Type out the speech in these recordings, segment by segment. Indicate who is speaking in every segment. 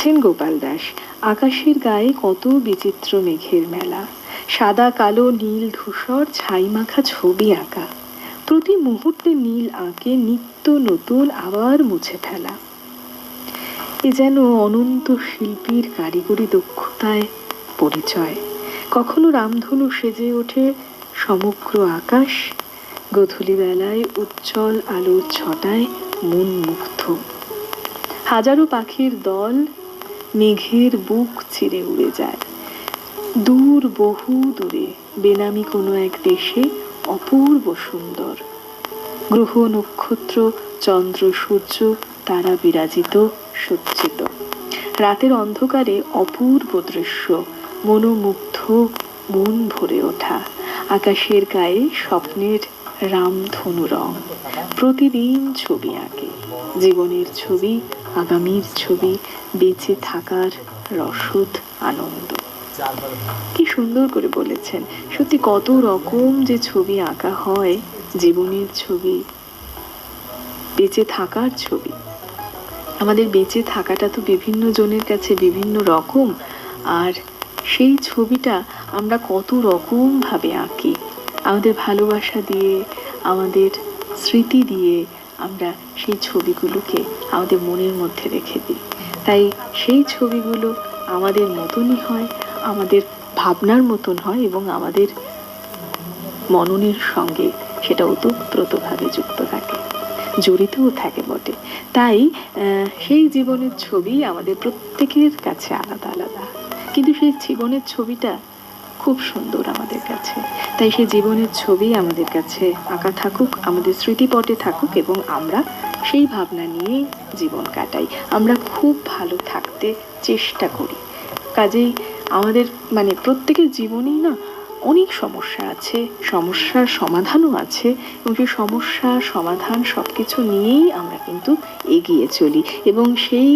Speaker 1: লিখছেন গোপাল দাস। আকাশের গায়ে কত বিচিত্র মেঘের মেলা, সাদা কালো নীল ধূসর ছাই মাখা ছবি আঁকা, প্রতি মুহূর্তে নীল আঁকে নিত্য নতুন আবার মুছে ফেলা। এ যেন অনন্ত শিল্পীর কারিগরি দক্ষতায় পরিচয়। কখনো রামধনু সেজে ওঠে সমগ্র আকাশ, গোধূলি বেলায় উজ্জ্বল আলোর ছটায় মন মুগ্ধ। হাজারো পাখির দল মেঘের বুক চিরে উড়ে যায়, দূর বহু দূরে বেনামি কোনো এক দেশে অপূর্ব সুন্দর। গ্রহ নক্ষত্র চন্দ্র সূর্য তারা বিরাজিত সজ্জিত, রাতের অন্ধকারে অপূর্ব দৃশ্য, মনোমুগ্ধ মন ভরে ওঠা। আকাশের গায়ে স্বপ্নের রামধনু রং, প্রতিদিন ছবি আঁকে, জীবনের ছবি, আগামীর ছবি, বেঁচে থাকার রসদ, আনন্দ। কি সুন্দর করে বলেছেন। সত্যি কত রকম যে ছবি আঁকা হয়, জীবনের ছবি, বেঁচে থাকার ছবি। আমাদের বেঁচে থাকাটা তো বিভিন্ন জনের কাছে বিভিন্ন রকম, আর সেই ছবিটা আমরা কত রকম ভাবে আঁকি। আমাদের ভালোবাসা দিয়ে, আমাদের স্মৃতি দিয়ে আমরা সেই ছবিগুলোকে আমাদের মনের মধ্যে রেখে দিই। তাই সেই ছবিগুলো আমাদের মতনই হয়, আমাদের ভাবনার মতন হয় এবং আমাদের মননের সঙ্গে সেটা ওতপ্রোতভাবে যুক্ত থাকে, জড়িতও থাকে বটে। তাই সেই জীবনের ছবি আমাদের প্রত্যেকের কাছে আলাদা আলাদা, কিন্তু সেই জীবনের ছবিটা খুব সুন্দর আমাদের কাছে। তাই সেই জীবনের ছবি আমাদের কাছে আঁকা থাকুক, আমাদের স্মৃতিপটে থাকুক, এবং আমরা সেই ভাবনা নিয়ে জীবন কাটাই। আমরা খুব ভালো থাকতে চেষ্টা করি। কাজেই আমাদের প্রত্যেকের জীবনেই না অনেক সমস্যা আছে, সমস্যার সমাধানও আছে, এবং সেই সমস্যা সমাধান সব কিছু নিয়েই আমরা কিন্তু এগিয়ে চলি, এবং সেই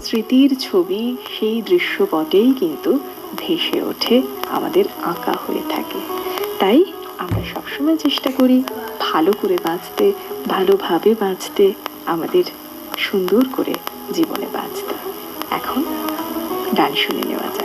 Speaker 1: স্মৃতির ছবি, সেই দৃশ্যপটেই কিন্তু ভেসে ওঠে, আমাদের আঁকা হয়ে থাকে। তাই আমরা সবসময় চেষ্টা করি ভালো করে বাঁচতে, ভালোভাবে বাঁচতে, আমাদের সুন্দর করে জীবনে বাঁচতে। এখন গান শুনে নেওয়া যায়।